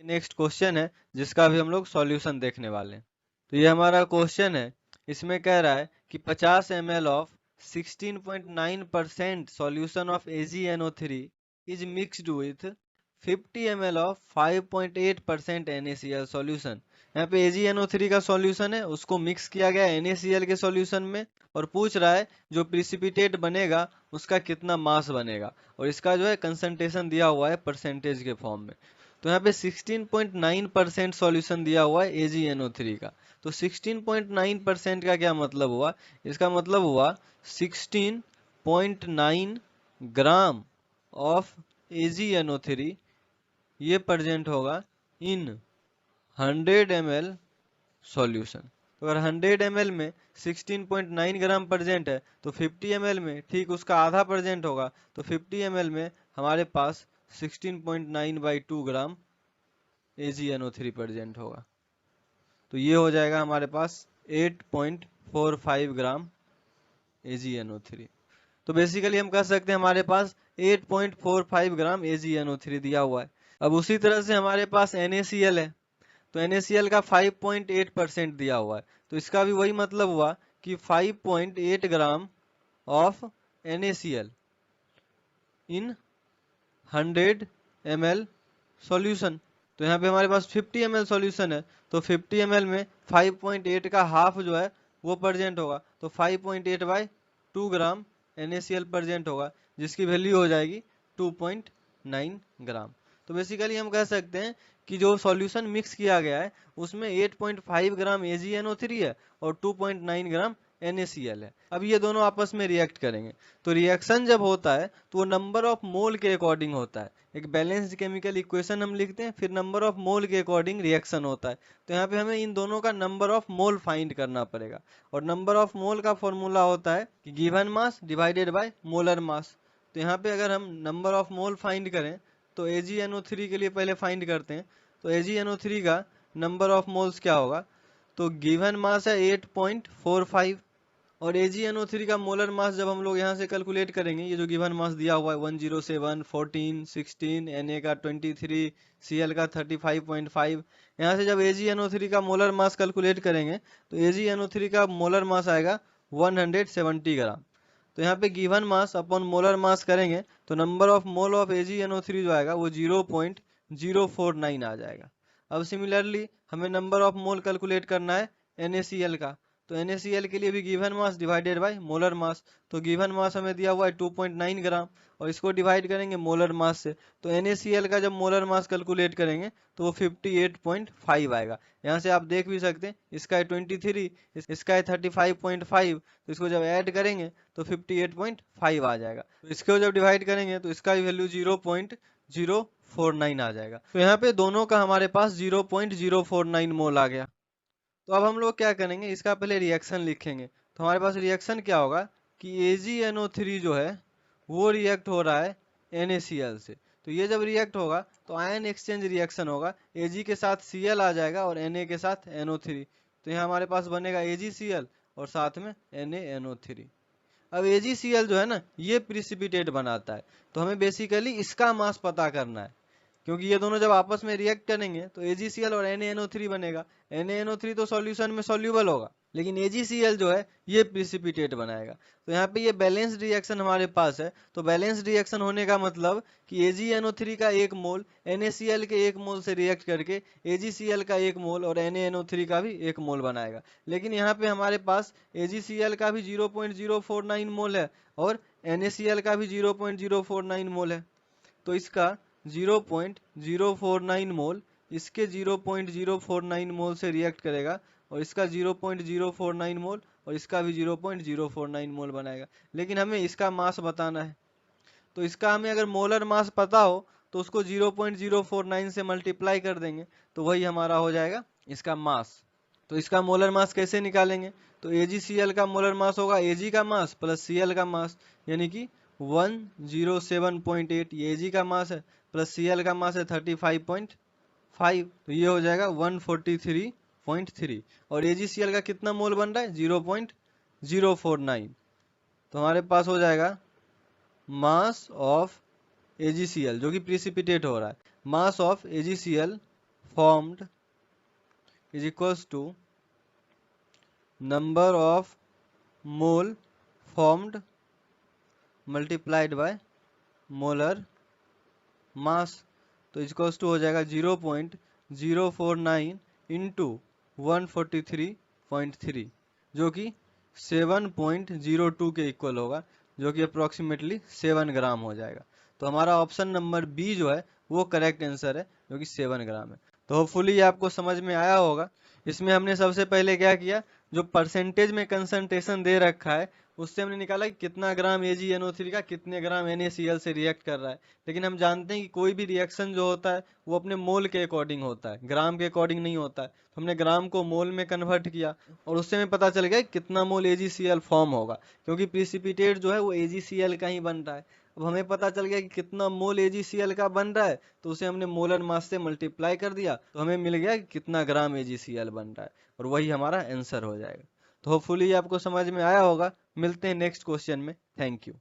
Next question है जिसका भी हम लोग सॉल्यूशन देखने वाले हैं। तो ये हमारा क्वेश्चन है, इसमें कह रहा है कि 50 ml of 16.9% solution of AgNO3 is mixed with 50 ml of 5.8% NaCl solution. यहाँ पे AgNO3 का सॉल्यूशन है, उसको मिक्स किया गया NaCl के सॉल्यूशन में, और पूछ रहा है जो प्रिसिपिटेट बनेगा उसका कितना मास बनेगा, और इसका जो है कंसंट्रेशन दिया हुआ है परसेंटेज के फॉर्म में। तो यहाँ पे 16.9% सॉल्यूशन दिया हुआ है AgNO3 का। तो 16.9% का क्या मतलब हुआ? इसका मतलब हुआ 16.9 ग्राम ऑफ AgNO3 ये प्रेजेंट होगा इन 100 ml सॉल्यूशन। तो अगर 100 ml में 16.9 ग्राम प्रेजेंट है तो 50 ml में ठीक उसका आधा प्रेजेंट होगा, तो 50 ml में हमारे पास 16.9/2 ग्राम AgNO3 प्रेजेंट होगा। तो ये हो जाएगा हमारे पास 8.45 ग्राम AgNO3। तो बेसिकली हम कह सकते हैं हमारे पास 8.45 ग्राम AgNO3 दिया हुआ है। अब उसी तरह से हमारे पास NaCl है, तो NaCl का 5.8% दिया हुआ है, तो इसका भी वही मतलब हुआ कि 5.8 gram of NaCl in 100 ml solution. तो यहाँ पे हमारे पास 50 ml सॉल्यूशन है, तो 50 ml में 5.8 का हाफ जो है वो प्रेजेंट होगा, तो 5.8/2 ग्राम NaCl प्रेजेंट होगा, जिसकी वैल्यू हो जाएगी 2.9 ग्राम। तो बेसिकली हम कह सकते हैं कि जो सॉल्यूशन मिक्स किया गया है उसमें 8.5 ग्राम AgNO3 है और 2.9 ग्राम NaCl है। अब ये दोनों आपस में रिएक्ट करेंगे, तो रिएक्शन जब होता है तो वो नंबर ऑफ मोल के अकॉर्डिंग होता है। एक बैलेंस्ड केमिकल इक्वेशन हम लिखते हैं, फिर नंबर ऑफ मोल के अकॉर्डिंग रिएक्शन होता है। तो यहाँ पे हमें इन दोनों का नंबर ऑफ मोल फाइंड करना पड़ेगा, और नंबर ऑफ मोल का फॉर्मूला होता है कि given mass divided by molar mass. तो यहाँ पे अगर हम नंबर ऑफ मोल फाइंड करें तो AgNO3 के लिए पहले फाइंड करते हैं। तो AgNO3 का नंबर ऑफ मोल्स क्या होगा? तो गिवन मास है 8.45, और AgNO3 का मोलर मास जब हम लोग यहाँ से कैलकुलेट करेंगे, ये जो गिवन मास दिया हुआ है 107, 14, 16, Na का 23, Cl का 35.5, यहाँ से जब AgNO3 का मोलर मास कैलकुलेट करेंगे तो AgNO3 का मोलर मास आएगा 170 ग्राम। तो यहाँ पे given mass upon molar mass करेंगे तो number of mole of AgNO3 जो आएगा वो 0.049 आ जाएगा। अब सिमिलरली हमें नंबर ऑफ मोल कैलकुलेट करना है NaCl का, तो NaCl के लिए भी given mass divided by molar mass. तो गिवन मास हमें दिया हुआ है 2.9 ग्राम, और इसको डिवाइड करेंगे मोलर मास से, तो NaCl का जब मोलर मास कैलकुलेट करेंगे तो वो 58.5 आएगा। यहाँ से आप देख भी सकते हैं, इसका है 23, इसका है 35.5, तो इसको जब ऐड करेंगे तो 58.5 आ जाएगा। तो इसको जब डिवाइड करेंगे तो इसका भी वैल्यू 0.049 आ जाएगा। तो यहाँ पे दोनों का हमारे पास 0.049 मोल आ गया। तो अब हम लोग क्या करेंगे, इसका पहले रिएक्शन लिखेंगे। तो हमारे पास रिएक्शन क्या होगा कि AgNO3 जो है वो रिएक्ट हो रहा है NaCl से। तो ये जब रिएक्ट होगा तो आयन एक्सचेंज रिएक्शन होगा, Ag के साथ Cl आ जाएगा और Na के साथ NO3। तो यहाँ हमारे पास बनेगा AgCl और साथ में NaNO3। अब AgCl जो है ना ये प्रिसिपिटेट बनाता है, तो हमें बेसिकली इसका मास पता करना है, क्योंकि ये दोनों जब आपस में रिएक्ट करेंगे तो AgCl और NaNO3 बनेगा। NaNO3 तो सॉल्यूशन में सॉल्यूबल होगा, लेकिन AgCl जो है ये प्रिसिपिटेट बनाएगा। तो यहाँ पे ये बैलेंस्ड रिएक्शन हमारे पास है, तो बैलेंस्ड रिएक्शन होने का मतलब कि AgNO3 का 1 मोल NaCl के 1 मोल से रिएक्ट करके AgCl का 1 मोल और NaNO3 का भी 1 मोल बनाएगा। लेकिन यहाँ पे हमारे पास AgCl का भी 0.049 मोल है और NaCl का भी 0.049 मोल है, तो इसका 0.049 मोल इसके 0.049 मोल से रिएक्ट करेगा, और इसका 0.049 मोल और इसका भी 0.049 मोल बनाएगा। लेकिन हमें इसका मास बताना है, तो इसका हमें अगर मोलर मास पता हो तो उसको 0.049 से मल्टीप्लाई कर देंगे, तो वही हमारा हो जाएगा इसका मास। तो इसका मोलर मास कैसे निकालेंगे? तो AgCl का मोलर मास होगा Ag का मास प्लस Cl का मास, यानी कि 107.8 ये Ag का मास है, प्लस Cl का मास है 35.5, तो ये हो जाएगा 143.3। और AgCl का कितना मोल बन रहा है? 0.049। तो हमारे पास हो जाएगा मास ऑफ AgCl जो कि प्रिसिपिटेट हो रहा है, mass of AgCl formed is equals to number of mole formed multiplied by molar मास। तो इक्वल्स टू हो जाएगा 0.049 इंटू 143.3 जो कि 7.02 के इक्वल होगा, जो कि अप्रोक्सीमेटली 7 ग्राम हो जाएगा। तो हमारा ऑप्शन नंबर बी जो है वो करेक्ट आंसर है, जो कि 7 ग्राम है। तो होपफुली आपको समझ में आया होगा। इसमें हमने सबसे पहले क्या किया, जो परसेंटेज में कंसंट्रेशन दे रखा है उससे हमने निकाला कि कितना ग्राम AgNO3 का कितने ग्राम NaCl से रिएक्ट कर रहा है। लेकिन हम जानते हैं कि कोई भी रिएक्शन जो होता है वो अपने मोल के अकॉर्डिंग होता है, ग्राम के अकॉर्डिंग नहीं होता है। तो हमने ग्राम को मोल में कन्वर्ट किया और उससे हमें पता चल गया कि कितना मोल AgCl फॉर्म होगा, क्योंकि प्रिसिपिटेट जो है वो AgCl का ही बन रहा है। अब हमें पता चल गया कि कितना मोल AgCl का बन रहा है, तो उसे हमने मोलर मास से मल्टीप्लाई कर दिया, तो हमें मिल गया कि कितना ग्राम AgCl बन रहा है, और वही हमारा आंसर हो जाएगा। तो होपफुली आपको समझ में आया होगा। मिलते हैं नेक्स्ट क्वेश्चन में। Thank you.